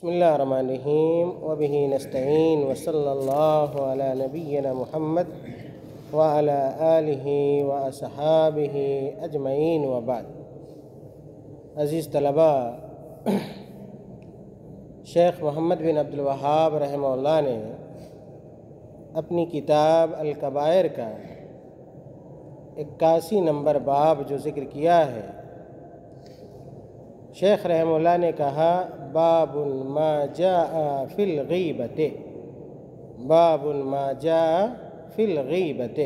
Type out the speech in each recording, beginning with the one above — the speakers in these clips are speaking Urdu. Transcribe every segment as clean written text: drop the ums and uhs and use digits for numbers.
بسم اللہ الرحمن الرحیم وبہ نستعین وصلی اللہ علی نبینا محمد وعلی آلہ واصحابہ اجمعین وبعد۔ عزیز طلباء، شیخ محمد بن عبد الوہاب رحمہ اللہ نے اپنی کتاب الکبائر کا 81 نمبر باب جو ذکر کیا ہے، شیخ رحمہ اللہ نے کہا باب ما جاء فی الغیبت، باب ما جاء فی الغیبت،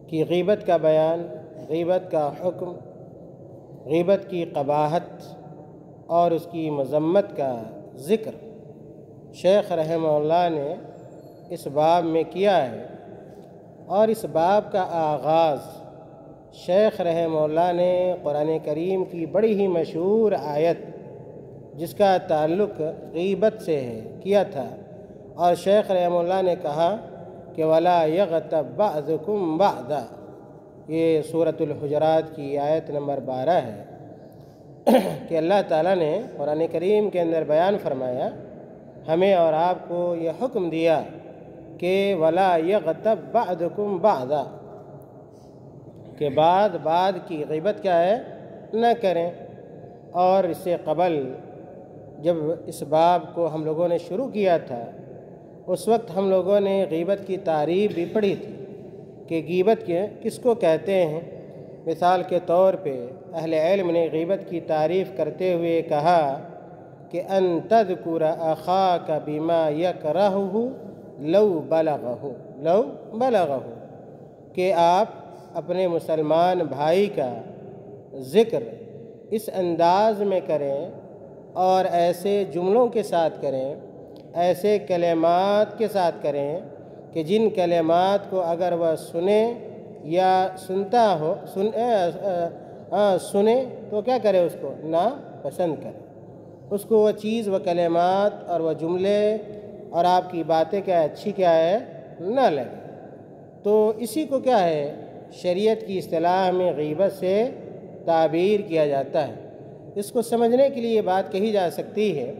کہ غیبت کا بیان، غیبت کا حکم، غیبت کی قباحت اور اس کی مذمت کا ذکر شیخ رحمہ اللہ نے اس باب میں کیا ہے۔ اور اس باب کا آغاز شیخ رحمہ اللہ نے قرآن کریم کی بڑی ہی مشہور آیت جس کا تعلق غیبت سے ہے کیا تھا، اور شیخ رحمہ اللہ نے کہا کہ وَلَا يَغْتَبْ بَعْضُكُمْ بَعْضًا، یہ سورۃ الحجرات کی آیت نمبر 12 ہے کہ اللہ تعالیٰ نے قرآن کریم کے اندر بیان فرمایا، ہمیں اور آپ کو یہ حکم دیا کہ وَلَا يَغْتَبْ بَعْضُكُمْ بَعْضًا، کہ بعد کی غیبت کیا ہے، نہ کریں۔ اور اس سے قبل جب اس باب کو ہم لوگوں نے شروع کیا تھا، اس وقت ہم لوگوں نے غیبت کی تعریف بھی پڑھی تھی کہ غیبت کس کو کہتے ہیں۔ مثال کے طور پہ اہل علم نے غیبت کی تعریف کرتے ہوئے کہا کہ ان تذکر اخاک بما یکرہہ لو بلغہ، کہ آپ اپنے مسلمان بھائی کا ذکر اس انداز میں کریں اور ایسے جملوں کے ساتھ کریں، ایسے کلمات کے ساتھ کریں کہ جن کلمات کو اگر وہ سنے یا سنتا ہو سنے تو کیا کرے، اس کو نا پسند کرے، اس کو وہ چیز، وہ کلمات اور وہ جملے اور آپ کی باتیں کیا اچھی کیا ہے، نہ لگے۔ تو اسی کو کیا ہے، شریعت کی اصطلاح میں غیبت سے تعبیر کیا جاتا ہے۔ اس کو سمجھنے کے لیے یہ بات کہی جا سکتی ہے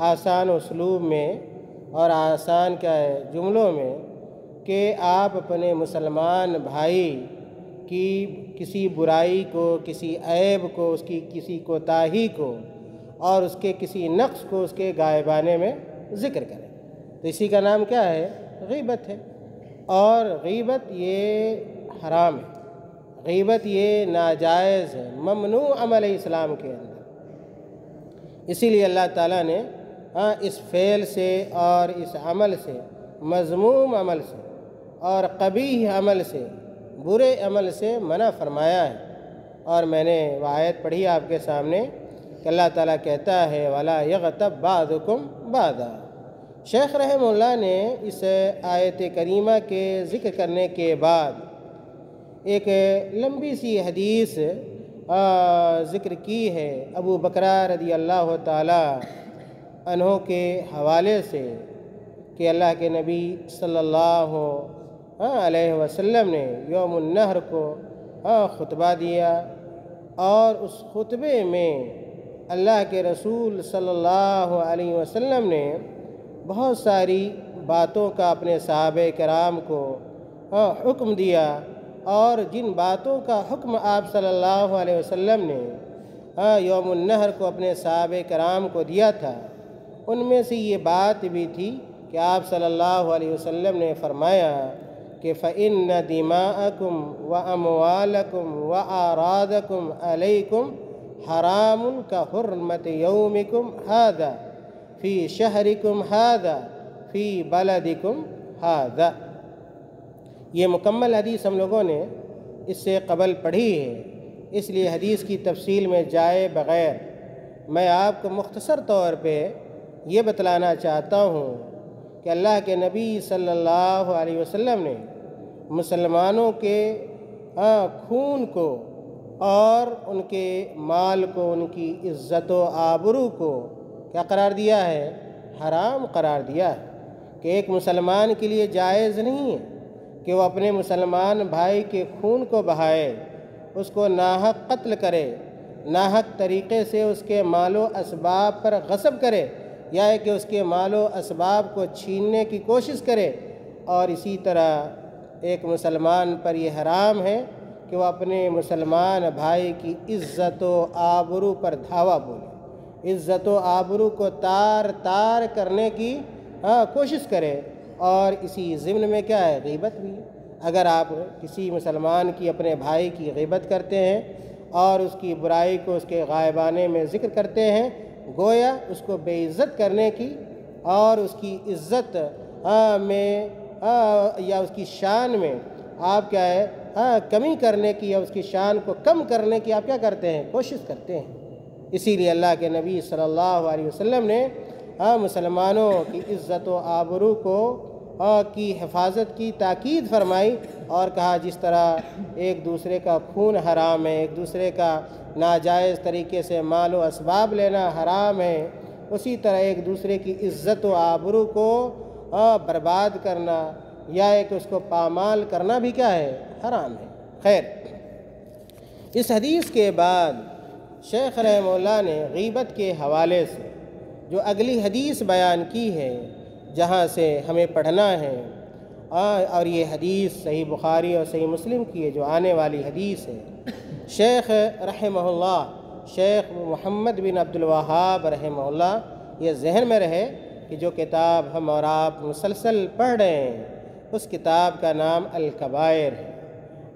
آسان اسلوب میں اور آسان کیا ہے جملوں میں، کہ آپ اپنے مسلمان بھائی کی کسی برائی کو، کسی عیب کو، اس کی کسی کوتاہی کو اور اس کے کسی نقص کو اس کے غائبانے میں ذکر کریں، تو اسی کا نام کیا ہے، غیبت ہے۔ اور غیبت یہ حرام ہے، غیبت یہ ناجائز ہے، ممنوع عمل ہے اسلام کے اندر۔ اسی لیے اللہ تعالیٰ نے اس فعل سے اور اس عمل سے، مذموم عمل سے اور قبیح عمل سے، برے عمل سے منع فرمایا ہے۔ اور میں نے وہ آیت پڑھی آپ کے سامنے کہ اللہ تعالیٰ کہتا ہے وَلَا يَغْتَبْ بَعْضُكُمْ بَعْضًا۔ شیخ رحمہ اللہ نے اس آیت کریمہ کے ذکر کرنے کے بعد ایک لمبی سی حدیث ذکر کی ہے ابو بکرہ رضی اللہ تعالی عنہ کے حوالے سے، کہ اللہ کے نبی صلی اللہ علیہ وسلم نے یوم النحر کو خطبہ دیا، اور اس خطبے میں اللہ کے رسول صلی اللہ علیہ وسلم نے بہت ساری باتوں کا اپنے صحابہ کرام کو حکم دیا، اور جن باتوں کا حکم آپ صلی اللہ علیہ وسلم نے یوم النحر کو اپنے صحابہ کرام کو دیا تھا، ان میں سے یہ بات بھی تھی کہ آپ صلی اللہ علیہ وسلم نے فرمایا کہ فَإِنَّ دِمَاءَكُمْ وَأَمْوَالَكُمْ وَأَعْرَاضَكُمْ عَلَيْكُمْ حَرَامٌ كَحُرْمَةِ يَوْمِكُمْ هَذَا فِي شَهْرِكُمْ هَذَا فِي بَلَدِكُمْ هَذَا۔ یہ مکمل حدیث ہم لوگوں نے اس سے قبل پڑھی ہے، اس لیے حدیث کی تفصیل میں جائے بغیر میں آپ کو مختصر طور پہ یہ بتلانا چاہتا ہوں کہ اللہ کے نبی صلی اللہ علیہ وسلم نے مسلمانوں کے خون کو اور ان کے مال کو، ان کی عزت و آبرو کو کیا قرار دیا ہے، حرام قرار دیا ہے، کہ ایک مسلمان کے لیے جائز نہیں ہے کہ وہ اپنے مسلمان بھائی کے خون کو بہائے، اس کو ناحق قتل کرے، ناحق طریقے سے اس کے مال و اسباب پر غصب کرے یا کہ اس کے مال و اسباب کو چھیننے کی کوشش کرے، اور اسی طرح ایک مسلمان پر یہ حرام ہے کہ وہ اپنے مسلمان بھائی کی عزت و آبرو پر دھاوا بولے، عزت و آبرو کو تار تار کرنے کی کوشش کرے، اور اسی ضمن میں کیا ہے؟ غیبت بھی ہے۔ اگر آپ کسی مسلمان کی، اپنے بھائی کی غیبت کرتے ہیں اور اس کی برائی کو اس کے غائبانے میں ذکر کرتے ہیں، گویا اس کو بے عزت کرنے کی اور اس کی عزت میں یا اس کی شان میں آپ کیا ہے کمی کرنے کی، یا اس کی شان کو کم کرنے کی آپ کیا کرتے ہیں؟ کوشش کرتے ہیں۔ اسی لیے اللہ کے نبی صلی اللہ علیہ وسلم نے مسلمانوں کی عزت و آبرو کو کی حفاظت کی تاکید فرمائی، اور کہا جس طرح ایک دوسرے کا خون حرام ہے، ایک دوسرے کا ناجائز طریقے سے مال و اسباب لینا حرام ہے، اسی طرح ایک دوسرے کی عزت و آبرو کو برباد کرنا یا ایک اس کو پامال کرنا بھی کیا ہے؟ حرام ہے۔ خیر، اس حدیث کے بعد شیخ رحمہ اللہ نے غیبت کے حوالے سے جو اگلی حدیث بیان کی ہے، جہاں سے ہمیں پڑھنا ہے، اور یہ حدیث صحیح بخاری اور صحیح مسلم کی ہے، جو آنے والی حدیث ہے، شیخ رحمہ اللہ شیخ محمد بن عبد الوہاب رحمہ اللہ، یہ ذہن میں رہے کہ جو کتاب ہم اور آپ مسلسل پڑھ رہے ہیں اس کتاب کا نام الکبائر ہے،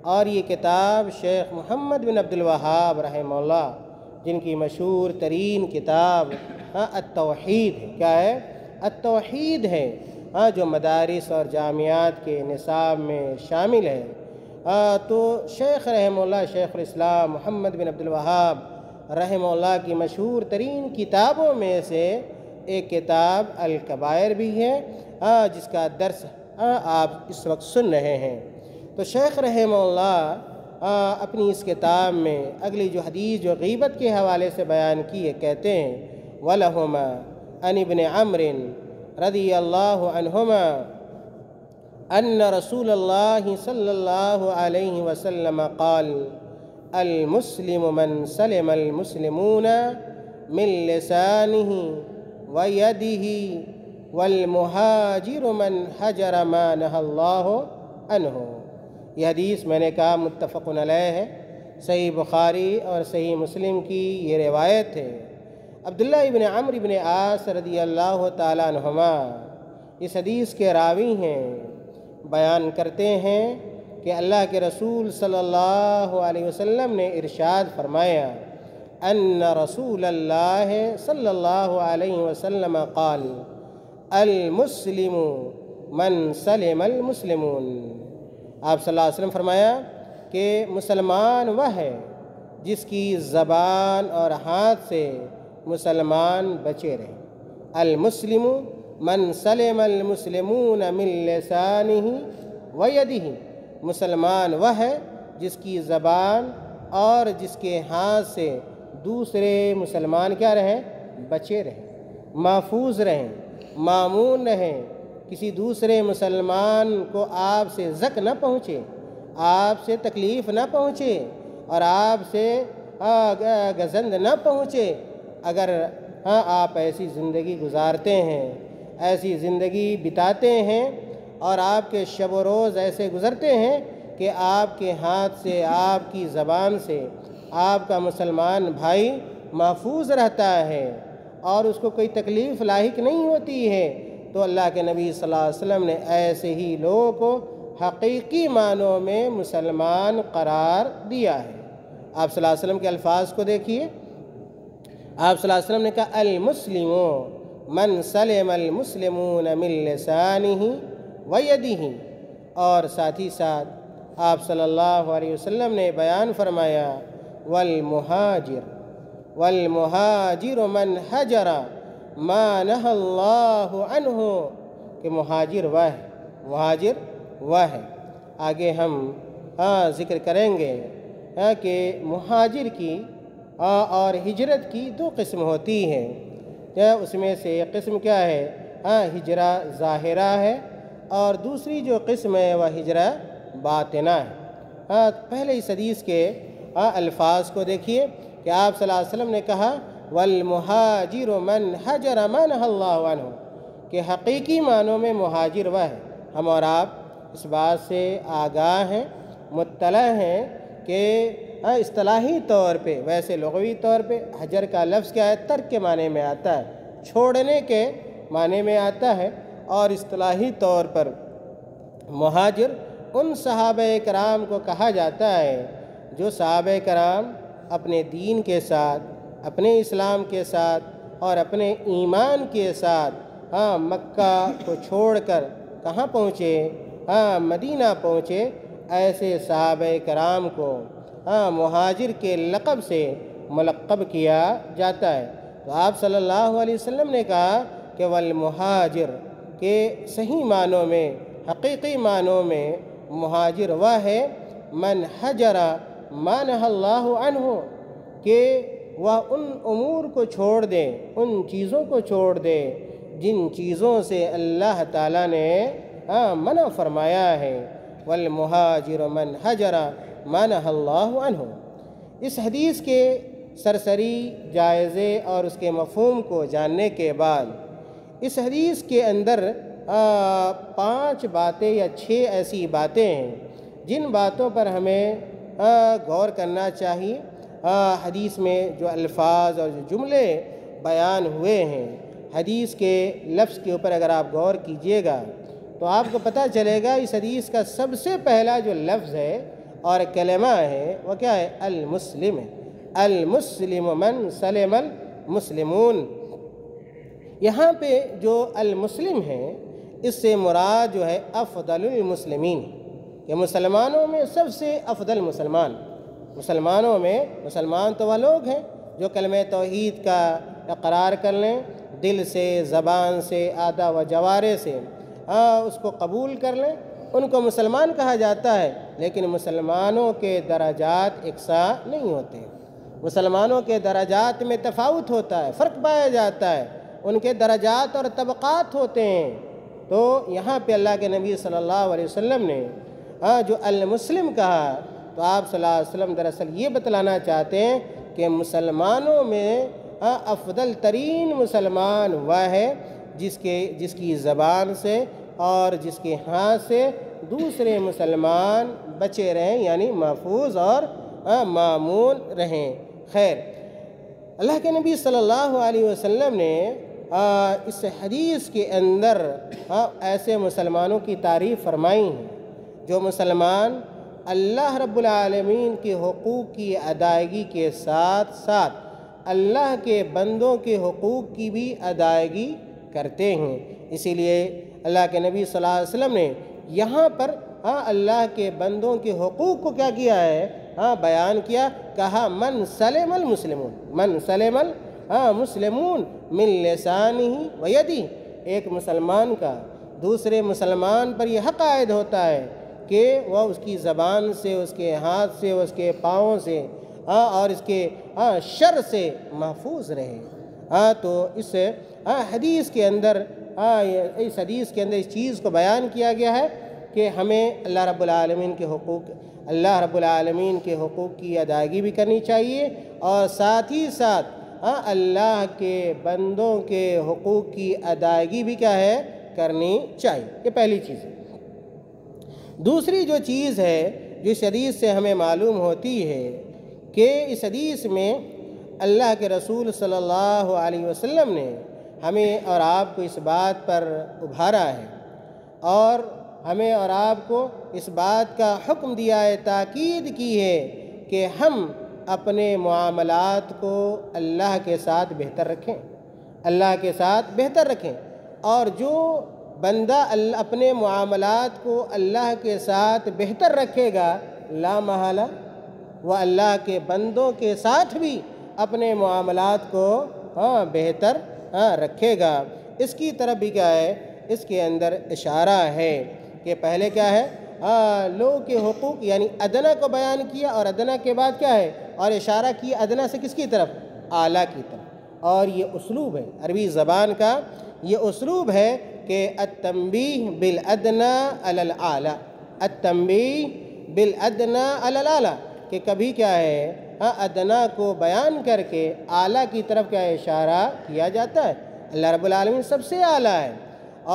اور یہ کتاب شیخ محمد بن عبد الوہاب رحمہ اللہ جن کی مشہور ترین کتاب التوحید ہے، کیا ہے؟ التوحید ہے، جو مدارس اور جامعات کے نصاب میں شامل ہے۔ تو شیخ رحمہ اللہ، شیخ الاسلام محمد بن عبد الوہاب رحمہ اللہ کی مشہور ترین کتابوں میں سے ایک کتاب الکبائر بھی ہے، جس کا درس آپ اس وقت سن رہے ہیں۔ تو شیخ رحمہ اللہ اپنی اس کتاب میں اگلی جو حدیث جو غیبت کے حوالے سے بیان کی ہے، کہتے ہیں وَلَهُمَا عن ابن عمرو رضی اللہ عنہما ان رسول اللہ صلی اللہ علیہ وسلم قال المسلم من سلم المسلمون من لسانه ويده والمهاجر من هجر ما نهى اللہ عنہ۔ یہ حدیث میں نے کہا متفق علیہ ہے، صحیح بخاری اور صحیح مسلم کی یہ روایت ہے۔ عبداللہ ابن عمرو ابن عاص رضی اللہ تعالیٰ عنہما اس حدیث کے راوی ہیں، بیان کرتے ہیں کہ اللہ کے رسول صلی اللہ علیہ وسلم نے ارشاد فرمایا ان رسول اللہ صلی اللہ علیہ وسلم قال المسلم من سلم المسلمون۔ آپ صلی اللہ علیہ وسلم فرمایا کہ مسلمان وہ ہے جس کی زبان اور ہاتھ سے مسلمان بچے رہے۔ المسلم من سلم المسلمون من لسانہ ویدہ، مسلمان وہ ہے جس کی زبان اور جس کے ہاتھ سے دوسرے مسلمان کیا رہیں؟ بچے رہیں، محفوظ رہیں، مامون رہیں، کسی دوسرے مسلمان کو آپ سے زک نہ پہنچے، آپ سے تکلیف نہ پہنچے اور آپ سے گزند نہ پہنچے۔ اگر آپ ایسی زندگی گزارتے ہیں، ایسی زندگی بتاتے ہیں اور آپ کے شب و روز ایسے گزرتے ہیں کہ آپ کے ہاتھ سے، آپ کی زبان سے آپ کا مسلمان بھائی محفوظ رہتا ہے اور اس کو کوئی تکلیف لاحق نہیں ہوتی ہے، تو اللہ کے نبی صلی اللہ علیہ وسلم نے ایسے ہی لوگوں کو حقیقی معنوں میں مسلمان قرار دیا ہے۔ آپ صلی اللہ علیہ وسلم کے الفاظ کو دیکھیے، آپ صلی اللہ علیہ وسلم نے کہا المسلم من سلم المسلمون من لسانہ ویدہ، اور ساتھ ہی ساتھ آپ صلی اللہ علیہ وسلم نے بیان فرمایا والمہاجر من حجر ما نہى اللہ عنہ، کہ مہاجر وہ ہے، مہاجر وہ ہے۔ آگے ہم ذکر کریں گے کہ مہاجر کی اور ہجرت کی دو قسم ہوتی ہے، اس میں سے ایک قسم کیا ہے؟ ہجرہ ظاہرہ ہے، اور دوسری جو قسم ہے وہ ہجرہ باطنہ ہے۔ پہلے اس حدیث کے الفاظ کو دیکھیے، کہ آپ صلی اللہ علیہ وسلم نے کہا والمہاجر من حجر ما نہى اللہ عنہ، کہ حقیقی معنوں میں مہاجر وہ ہے۔ ہم اور آپ اس بات سے آگاہ ہیں، مطلع ہیں کہ اصطلاحی طور پہ، ویسے لغوی طور پہ حجر کا لفظ کیا ہے؟ ترک کے معنی میں آتا ہے، چھوڑنے کے معنی میں آتا ہے، اور اصطلاحی طور پر مہاجر ان صحابہ کرام کو کہا جاتا ہے جو صحابہ کرام اپنے دین کے ساتھ، اپنے اسلام کے ساتھ اور اپنے ایمان کے ساتھ مکہ کو چھوڑ کر کہاں پہنچے؟ مدینہ پہنچے۔ ایسے صحابہ کرام کو مہاجر کے لقب سے ملقب کیا جاتا ہے۔ تو آپ صلی اللہ علیہ وسلم نے کہا کہ والمہاجر، کہ صحیح معنوں میں، حقیقی معنوں میں مہاجر وہ ہے من حجر ما نہى اللہ عنہ، کہ وہ ان امور کو چھوڑ دے، ان چیزوں کو چھوڑ دے جن چیزوں سے اللہ تعالیٰ نے منع فرمایا ہے۔ والمہاجر من حجر ما نہى اللہ عنہ۔ اس حدیث کے سرسری جائزے اور اس کے مفہوم کو جاننے کے بعد اس حدیث کے اندر 5 باتیں یا 6 ایسی باتیں ہیں جن باتوں پر ہمیں غور کرنا چاہیے۔ حدیث میں جو الفاظ اور جو جملے بیان ہوئے ہیں، حدیث کے لفظ کے اوپر اگر آپ غور کیجئے گا تو آپ کو پتہ چلے گا اس حدیث کا سب سے پہلا جو لفظ ہے اور کلمہ ہے وہ کیا ہے؟ المسلم ہے۔ المسلم من سلم المسلمون۔ یہاں پہ جو المسلم ہے اس سے مراد جو ہے افضل المسلمین، کہ مسلمانوں میں سب سے افضل مسلمان۔ مسلمانوں میں، مسلمان تو وہ لوگ ہیں جو کلمہ توحید کا اقرار کر لیں، دل سے، زبان سے، اعضاء و جوارح سے اس کو قبول کر لیں، ان کو مسلمان کہا جاتا ہے۔ لیکن مسلمانوں کے درجات یکساں نہیں ہوتے، مسلمانوں کے درجات میں تفاوت ہوتا ہے، فرق پایا جاتا ہے، ان کے درجات اور طبقات ہوتے ہیں۔ تو یہاں پہ اللہ کے نبی صلی اللہ علیہ وسلم نے جو المسلم کہا تو آپ صلی اللہ علیہ وسلم دراصل یہ بتلانا چاہتے ہیں کہ مسلمانوں میں افضل ترین مسلمان وہ ہے جس کی زبان سے اور جس کے ہاتھ سے دوسرے مسلمان بچے رہیں، یعنی محفوظ اور مامون رہیں۔ خیر، اللہ کے نبی صلی اللہ علیہ وسلم نے اس حدیث کے اندر ایسے مسلمانوں کی تعریف فرمائی ہیں جو مسلمان اللہ رب العالمین کے حقوق کی ادائیگی کے ساتھ ساتھ اللہ کے بندوں کے حقوق کی بھی ادائیگی کرتے ہیں۔ اسی لیے اللہ کے نبی صلی اللہ علیہ وسلم نے یہاں پر اللہ کے بندوں کے حقوق کو کیا کیا ہے؟ بیان کیا، کہا من سلم المسلمون، من سلم المسلمون من لسانہ و یدہ۔ ایک مسلمان کا دوسرے مسلمان پر یہ حق عائد ہوتا ہے کہ وہ اس کی زبان سے، اس کے ہاتھ سے، اس کے پاؤں سے اور اس کے شر سے محفوظ رہے۔ تو اس حدیث کے اندر اس چیز کو بیان کیا گیا ہے کہ ہمیں اللہ رب العالمین کے حقوق کی ادائیگی بھی کرنی چاہیے، اور ساتھ ہی ساتھ اللہ کے بندوں کے حقوق کی ادائیگی بھی کیا ہے؟ کرنی چاہیے۔ یہ پہلی چیز ہے۔ دوسری جو چیز ہے جو اس حدیث سے ہمیں معلوم ہوتی ہے کہ اس حدیث میں اللہ کے رسول صلی اللہ علیہ وسلم نے ہمیں اور آپ کو اس بات پر ابھارا ہے، اور ہمیں اور آپ کو اس بات کا حکم دیا ہے، تاکید کی ہے کہ ہم اپنے معاملات کو اللہ کے ساتھ بہتر رکھیں، اللہ کے ساتھ بہتر رکھیں۔ اور جو بندہ اپنے معاملات کو اللہ کے ساتھ بہتر رکھے گا، لا محالہ وہ اللہ کے بندوں کے ساتھ بھی اپنے معاملات کو بہتر رکھے گا۔ اس کی طرف بھی کیا ہے؟ اس کے اندر اشارہ ہے کہ پہلے کیا ہے؟ لوگوں کے حقوق یعنی ادنا کو بیان کیا، اور ادنا کے بعد کیا ہے؟ اور اشارہ کیا ادنا سے کس کی طرف؟ اعلیٰ کی طرف۔ اور یہ اسلوب ہے عربی زبان کا، یہ اسلوب ہے کہ التنبیہ بالادنا علی الاعلیٰ، التنبیہ بالادنا علی الاعلیٰ، کہ کبھی کیا ہے ادنا کو بیان کر کے اعلیٰ کی طرف کیا اشارہ کیا جاتا ہے۔ اللہ رب العالمین سب سے اعلیٰ ہے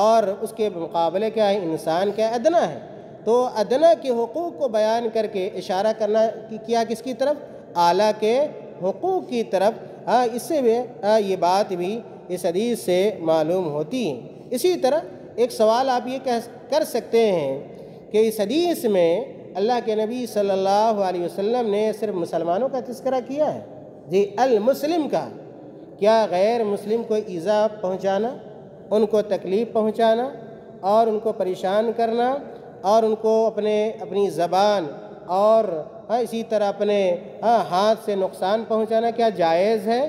اور اس کے مقابلے کیا ہے، انسان کیا ادنا ہے۔ تو ادنا کے حقوق کو بیان کر کے اشارہ کرنا کیا کس کی طرف، اعلیٰ کے حقوق کی طرف۔ اس سے بھی یہ بات بھی اس حدیث سے معلوم ہوتی ہے۔ اسی طرح ایک سوال آپ یہ کر سکتے ہیں کہ اس حدیث میں اللہ کے نبی صلی اللہ علیہ وسلم نے صرف مسلمانوں کا تذکرہ کیا ہے؟ جی، المسلم کا، کیا غیر مسلم کو ایذا پہنچانا، ان کو تکلیف پہنچانا اور ان کو پریشان کرنا اور ان کو اپنی زبان اور اسی طرح اپنے ہاتھ سے نقصان پہنچانا کیا جائز ہے؟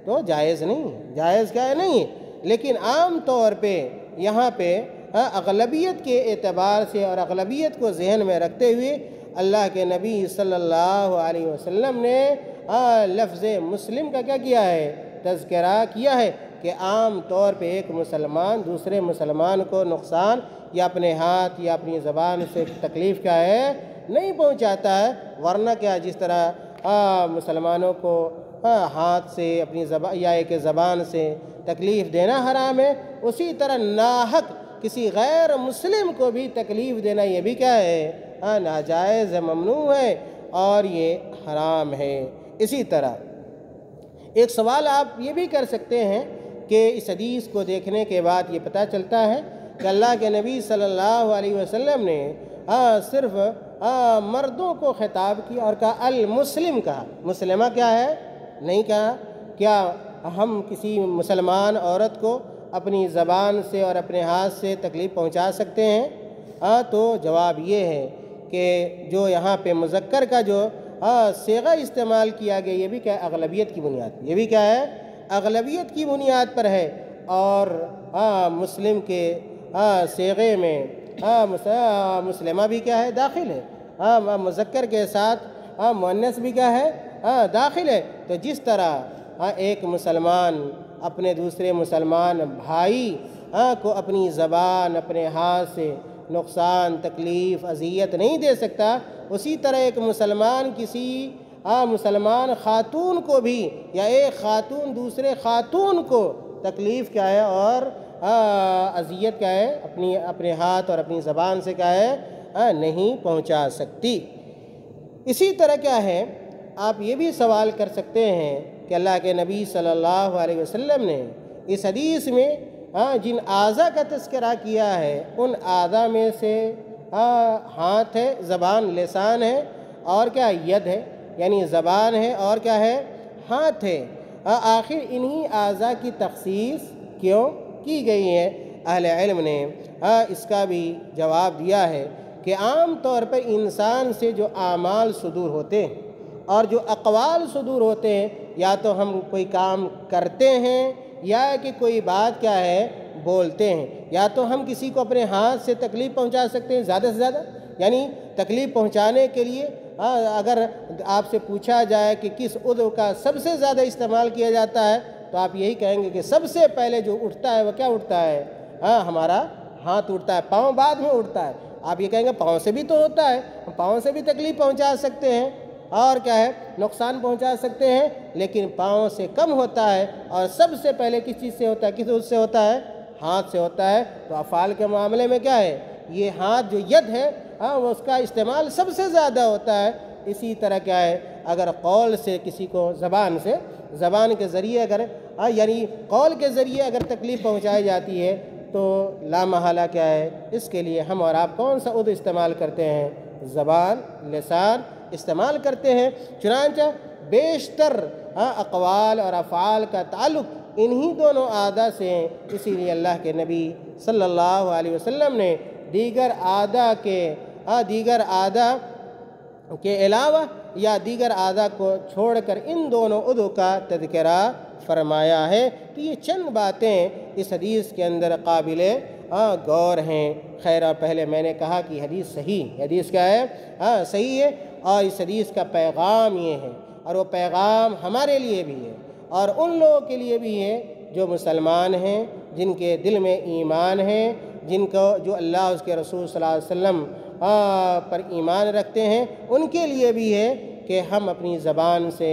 تو جائز نہیں ہے، جائز کیا ہے، نہیں ہے۔ لیکن عام طور پہ یہاں پہ اغلبیت کے اعتبار سے اور اغلبیت کو ذہن میں رکھتے ہوئے اللہ کے نبی صلی اللہ علیہ وسلم نے لفظ مسلم کا کیا کیا ہے، تذکرہ کیا ہے کہ عام طور پہ ایک مسلمان دوسرے مسلمان کو نقصان یا اپنے ہاتھ یا اپنی زبان سے تکلیف کیا ہے نہیں پہنچاتا ہے، ورنہ کیا جس طرح مسلمانوں کو ہاتھ سے اپنی زبان یا ایک زبان سے تکلیف دینا حرام ہے، اسی طرح ناحق کسی غیر مسلم کو بھی تکلیف دینا یہ بھی کیا ہے، ناجائز ہے، ممنوع ہے اور یہ حرام ہے۔ اسی طرح ایک سوال آپ یہ بھی کر سکتے ہیں کہ اس حدیث کو دیکھنے کے بعد یہ پتہ چلتا ہے کہ اللہ کے نبی صلی اللہ علیہ وسلم نے صرف مردوں کو خطاب کیا اور کہا المسلم کہا، مسلمہ کیا ہے نہیں کہا۔ کیا ہم کسی مسلمان عورت کو اپنی زبان سے اور اپنے ہاتھ سے تکلیف پہنچا سکتے ہیں؟ تو جواب یہ ہے کہ جو یہاں پہ مذکر کا جو صیغہ استعمال کیا گیا یہ بھی کیا ہے، اغلبیت کی بنیاد، یہ بھی کیا ہے، اغلبیت کی بنیاد پر ہے۔ اور مسلم کے صیغے میں مسلمہ بھی کیا ہے، داخل ہے، مذکر کے ساتھ مؤنث بھی کیا ہے، داخل ہے۔ تو جس طرح ایک مسلمان اپنے دوسرے مسلمان بھائی کو اپنی زبان اپنے ہاتھ سے نقصان تکلیف اذیت نہیں دے سکتا، اسی طرح ایک مسلمان کسی مسلمان خاتون کو بھی یا ایک خاتون دوسرے خاتون کو تکلیف کیا ہے اور اذیت کیا ہے اپنے ہاتھ اور اپنی زبان سے کیا ہے نہیں پہنچا سکتی۔ اسی طرح کیا ہے، آپ یہ بھی سوال کر سکتے ہیں کہ اللہ کے نبی صلی اللہ علیہ وسلم نے اس حدیث میں جن اعضاء کا تذکرہ کیا ہے ان اعضاء میں سے ہاتھ ہے، زبان لسان ہے اور کیا ید ہے، یعنی زبان ہے اور کیا ہے ہاتھ ہے۔ آخر انہی اعضاء کی تخصیص کیوں کی گئی ہے؟ اہل علم نے اس کا بھی جواب دیا ہے کہ عام طور پر انسان سے جو اعمال صدور ہوتے ہیں اور جو اقوال صدور ہوتے ہیں، یا تو ہم کوئی کام کرتے ہیں یا کہ کوئی بات کیا ہے بولتے ہیں، یا تو ہم کسی کو اپنے ہاتھ سے تکلیف پہنچا سکتے ہیں زیادہ سے زیادہ، یعنی تکلیف پہنچانے کے لیے اگر آپ سے پوچھا جائے کہ کس عضو کا سب سے زیادہ استعمال کیا جاتا ہے تو آپ یہی کہیں گے کہ سب سے پہلے جو اٹھتا ہے وہ کیا اٹھتا ہے، ہمارا ہاتھ اٹھتا ہے، پاؤں بعد میں اٹھتا ہے۔ آپ یہ کہیں گے پاؤں سے بھی تو ہوتا ہے، پاؤں سے بھی تکلیف پہنچا سکتے ہیں اور کیا ہے نقصان پہنچا سکتے ہیں، لیکن پاؤں سے کم ہوتا ہے اور سب سے پہلے کس چیز سے ہوتا ہے، کس عضو سے ہوتا ہے، ہاتھ سے ہوتا ہے۔ تو افعال کے معاملے میں کیا ہے، یہ ہاتھ جو ید ہے وہ اس کا استعمال سب سے زیادہ ہوتا ہے۔ اسی طرح کیا ہے، اگر قول سے کسی کو زبان کے ذریعے اگر یعنی قول کے ذریعے اگر تکلیف پہنچائی جاتی ہے تو لا محالہ کیا ہے، اس کے لیے ہم اور آپ کون سا عضو استعمال کرتے ہیں، زبان لسان استعمال کرتے ہیں۔ چنانچہ بیشتر اقوال اور افعال کا تعلق انہی دونوں اعضاء سے ہیں، اسی لیے اللہ کے نبی صلی اللہ علیہ وسلم نے دیگر اعضاء کے علاوہ یا دیگر اعضاء کو چھوڑ کر ان دونوں عضو کا تذکرہ فرمایا ہے۔ تو یہ چند باتیں اس حدیث کے اندر قابل غور ہیں۔ خیر، پہلے میں نے کہا کہ حدیث حدیث کیا ہے، صحیح ہے، اور اس حدیث کا پیغام یہ ہے، اور وہ پیغام ہمارے لیے بھی ہے اور ان لوگوں کے لیے بھی ہے جو مسلمان ہیں، جن کے دل میں ایمان ہے، جو اللہ اس کے رسول صلی اللہ علیہ وسلم پر ایمان رکھتے ہیں، ان کے لیے بھی ہے کہ ہم اپنی زبان سے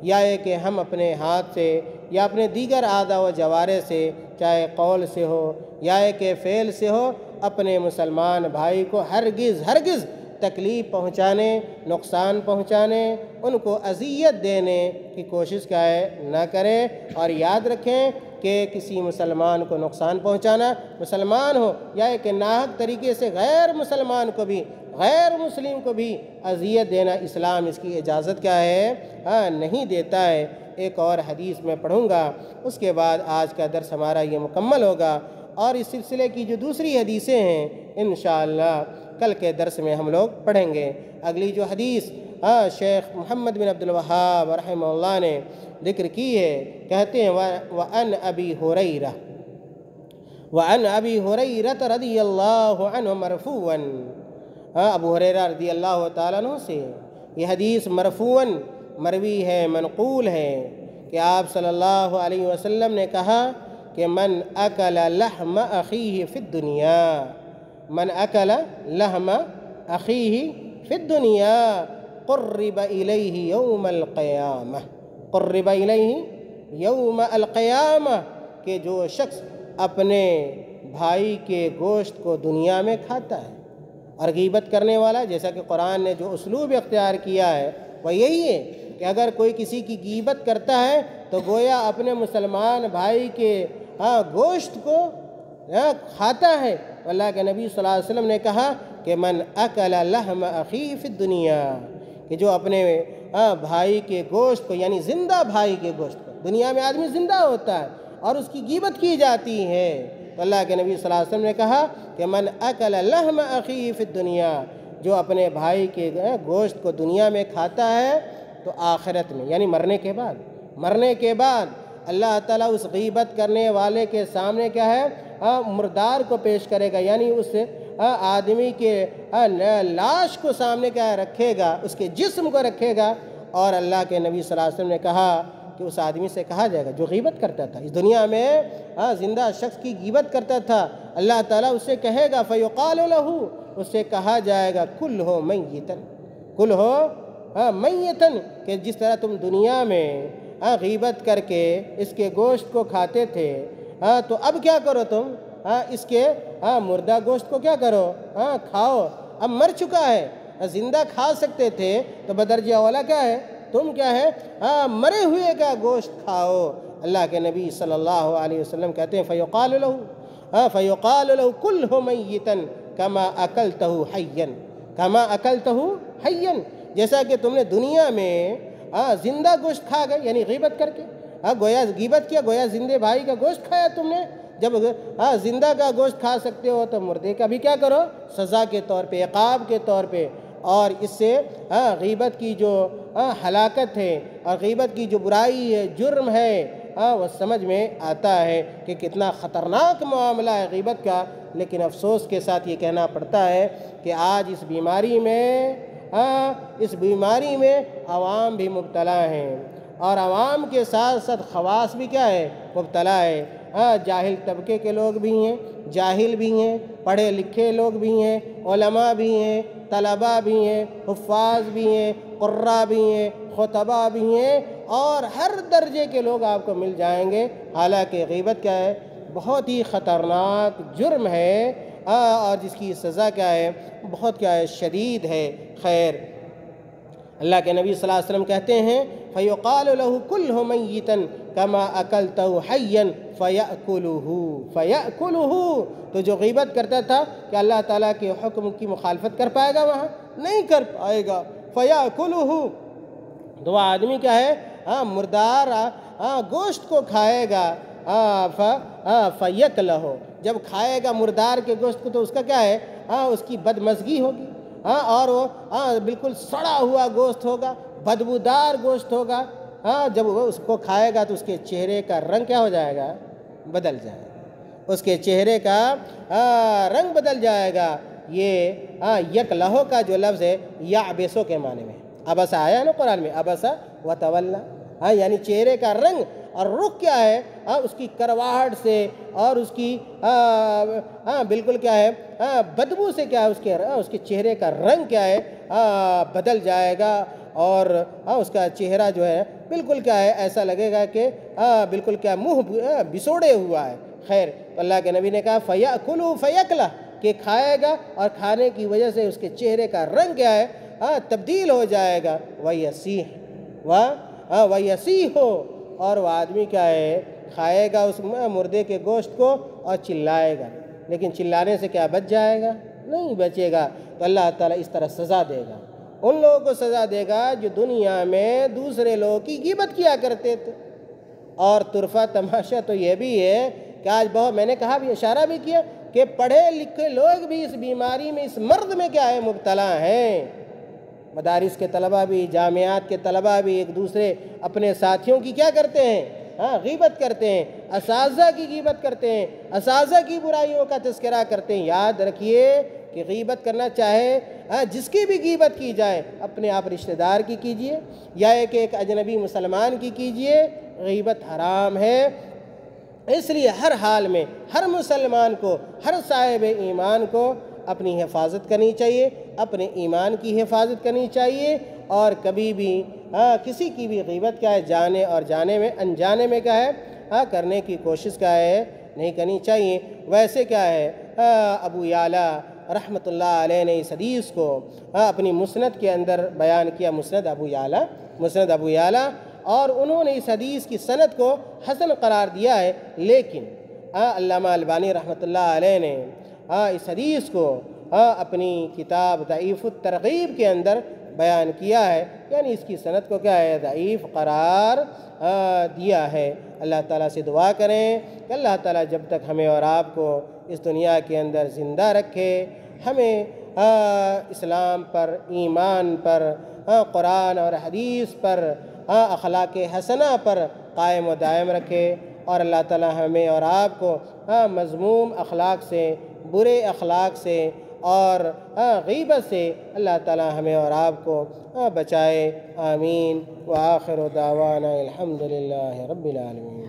یا کہ ہم اپنے ہاتھ سے یا اپنے دیگر اعضاء و جوارح سے، چاہے قول سے ہو یا کہ فعل سے ہو، اپنے مسلمان بھائی کو ہرگز تکلیف پہنچانے، نقصان پہنچانے، ان کو اذیت دینے کی کوشش کیا ہے نہ کریں۔ اور یاد رکھیں کہ کسی مسلمان کو نقصان پہنچانا، مسلمان ہو یا ایک ناحق طریقے سے غیر مسلمان کو بھی، غیر مسلم کو بھی اذیت دینا، اسلام اس کی اجازت کیا ہے نہیں دیتا ہے۔ ایک اور حدیث میں پڑھوں گا، اس کے بعد آج کا درس ہمارا یہ مکمل ہوگا، اور اس سلسلے کی جو دوسری حدیثیں ہیں انشاءاللہ کل کے درس میں ہم لوگ پڑھیں گے۔ اگلی جو حدیث شیخ محمد بن عبد الوہاب رحمہ اللہ نے ذکر کی ہے، کہتے ہیں وَعَنْ أَبِي هُرَيْرَةَ رضی اللہ عنہ مرفوعاً، ابو ہریرہ رضی اللہ تعالیٰ عنہ سے یہ حدیث مرفوعاً مروی ہے، منقول ہے کہ آپ صلی اللہ علیہ وسلم نے کہا کہ من اکل لحم اخیہ فی الدنیا، من اکل لحم اخیہ فی الدنیا قرب الیہ یوم القیامہ، قرب الیہ یوم القیامہ، کہ جو شخص اپنے بھائی کے گوشت کو دنیا میں کھاتا ہے، اور غیبت کرنے والا، جیسا کہ قرآن نے جو اسلوب اختیار کیا ہے وہ یہی ہے کہ اگر کوئی کسی کی غیبت کرتا ہے تو گویا اپنے مسلمان بھائی کے گوشت کو کھاتا ہے۔ اللہ کے نبی صلی اللہ علیہ وسلم نے کہا کہ من اکل لحم اخیہ فی الدنیا، کہ جو اپنے بھائی کے گوشت کو، یعنی زندہ بھائی کے گوشت کو، دنیا میں آدمی زندہ ہوتا ہے اور اس کی غیبت کی جاتی ہے، تو اللہ کے نبی صلی اللہ علیہ وسلم نے کہا کہ من اکل لحم اخیہ فی الدنیا، جو اپنے بھائی کے گوشت کو دنیا میں کھاتا ہے تو آخرت میں، یعنی مرنے کے بعد اللہ تعالیٰ اس غیبت کرنے والے کے سامنے کیا ہے مردار کو پیش کرے گا، یعنی اس آدمی کے لاش کو سامنے کیا رکھے گا، اس کے جسم کو رکھے گا، اور اللہ کے نبی صلی اللہ علیہ وسلم نے کہا کہ اس آدمی سے کہا جائے گا جو غیبت کرتا تھا، اس دنیا میں زندہ شخص کی غیبت کرتا تھا، اللہ تعالیٰ اسے کہے گا فیقال لہ، اس سے کہا جائے گا کل ہو میتن، کل ہو میتن، کہ جس طرح تم دنیا میں غیبت کر کے اس کے گوشت کو کھاتے تھے، تو اب کیا کرو تم، اس کے مردہ گوشت کو کیا کرو کھاؤ، اب مر چکا ہے، زندہ کھا سکتے تھے تو بدرجہ اولا کیا ہے تم کیا ہے مرے ہوئے کا گوشت کھاؤ۔ اللہ کے نبی صلی اللہ علیہ وسلم کہتے ہیں فیقال لہ کلہ میتا کما اکلتہ حیا، کما اکلتہ حیا، جیسا کہ تم نے دنیا میں زندہ گوشت کھا گئے، یعنی غیبت کر کے، گویا غیبت کیا، گویا زندے بھائی کا گوشت کھایا تم نے، جب زندہ کا گوشت کھا سکتے ہو تو مردے کا بھی کیا کرو سزا کے طور پہ، عقاب کے طور پہ۔ اور اس سے غیبت کی جو ہلاکت ہے اور غیبت کی جو برائی ہے، جرم ہے، وہ سمجھ میں آتا ہے کہ کتنا خطرناک معاملہ ہے غیبت کا۔ لیکن افسوس کے ساتھ یہ کہنا پڑتا ہے کہ آج اس بیماری میں عوام بھی مبتلا ہیں، اور عوام کے ساتھ ساتھ خواص بھی کیا ہے مبتلا ہے۔ جاہل طبقے کے لوگ بھی ہیں، جاہل بھی ہیں، پڑھے لکھے لوگ بھی ہیں، علماء بھی ہیں، طلباء بھی ہیں، حفاظ بھی ہیں، قراء بھی ہیں، خطباء بھی ہیں، اور ہر درجے کے لوگ آپ کو مل جائیں گے۔ حالانکہ غیبت کیا ہے بہت ہی خطرناک جرم ہے، اور جس کی سزا کیا ہے بہت کیا ہے شدید ہے۔ خیر، اللہ کے نبی صلی اللہ علیہ وسلم کہتے ہیں فَيُقَالُ لَهُ كُلْهُ مَيِّتًا كَمَا أَكَلْتَهُ حَيًّا فَيَأْكُلُهُ، تو جو غیبت کرتا تھا کہ اللہ تعالیٰ کے حکم کی مخالفت کر پائے گا، وہاں نہیں کر پائے گا، فَيَأْكُلُهُ، تو وہ آدمی کیا ہے مردار گوشت کو کھائے گا، فَيَكْلَهُ، جب کھائے گا مردار کے گوشت کو تو اس کا کیا ہے اس کی بدمزگی ہوگی، اور وہ بالکل سڑا ہوا گوشت ہوگا، بدبودار گوشت ہوگا۔ جب وہ اس کو کھائے گا تو اس کے چہرے کا رنگ کیا ہو جائے گا بدل جائے گا، اس کے چہرے کا رنگ بدل جائے گا۔ یہ یک لہو کا جو لفظ ہے یعبسو کے معنی میں، ابسا آیا نا قرآن میں، ابسا وتولا، یعنی چہرے کا رنگ اور رخ کیا ہے اس کی کرواہٹ سے اور اس کی بالکل کیا ہے بدبو سے کیا ہے اس کے چہرے کا رنگ کیا ہے بدل جائے گا، اور اس کا چہرہ جو ہے بالکل کیا ہے ایسا لگے گا کہ بالکل کیا منہ بسوڑے ہوا ہے۔ خیر، تو اللہ کے نبی نے کہا فَيَأْكُلُ فَيَكْلَهُ، کہ کھائے گا اور کھانے کی وجہ سے اس کے چہرے کا رنگ کیا ہے تبدیل ہو جائے گا۔ وَيَسِيحُ، اور وہ آدمی کیا ہے کھائے گا اس مردے کے گوشت کو اور چلائے گا، لیکن چلانے سے کیا بچ جائے گا؟ نہیں بچے گا۔ تو اللہ تعالیٰ اس طرح سزا دے گا، ان لوگوں کو سزا دے گا جو دنیا میں دوسرے لوگوں کی غیبت کیا کرتے تھے۔ اور طرفہ تماشا تو یہ بھی ہے کہ آج بہت، میں نے کہا بھی، اشارہ بھی کیا کہ پڑھے لکھے لوگ بھی اس بیماری میں، اس مرض میں کیا ہے مبتلا ہیں۔ مدارس کے طلبہ بھی، جامعات کے طلبہ بھی ایک دوسرے اپنے ساتھیوں کی کیا کرتے ہیں؟ غیبت کرتے ہیں، اساتذہ کی غیبت کرتے ہیں، اساتذہ کی برائیوں کا تذکرہ کرتے ہیں۔ یاد رکھیے کہ غیبت کرنا چاہے جس کی بھی غیبت کی جائے، اپنے آپ رشتہ دار کی کیجئے یا ایک اجنبی مسلمان کی کیجئے، غیبت حرام ہے۔ اس لیے ہر حال میں ہر مسلمان کو، ہر صاحب ایمان کو اپنی حفاظت کرنی چاہیے، اپنے ایمان کی حفاظت کرنی چاہیے، اور کبھی بھی کسی کی بھی غیبت کیا ہے جانے اور جانے میں، انجانے میں کیا ہے کرنے کی کوشش کیا ہے نہیں کرنی چاہیے۔ ویسے کیا ہے ابو یعلیٰ رحمۃ اللہ علیہ نے اس حدیث کو اپنی مسند کے اندر بیان کیا، مسند ابو یعلیٰ، اور انہوں نے اس حدیث کی سند کو حسن قرار دیا ہے، لیکن علامہ البانی رحمۃ اللہ علیہ نے اس حدیث کو اپنی کتاب ضعیف الترغیب کے اندر بیان کیا ہے، یعنی اس کی سند کو کیا ہے ضعیف قرار دیا ہے۔ اللہ تعالیٰ سے دعا کریں کہ اللہ تعالیٰ جب تک ہمیں اور آپ کو اس دنیا کے اندر زندہ رکھے، ہمیں اسلام پر، ایمان پر، قرآن اور حدیث پر، اخلاق حسنہ پر قائم و دائم رکھے، اور اللہ تعالیٰ ہمیں اور آپ کو مذموم اخلاق سے، برے اخلاق سے اور غیبت سے اللہ تعالیٰ ہمیں اور آپ کو بچائے۔ آمین۔ وآخر دعوانا الحمدللہ رب العالمین۔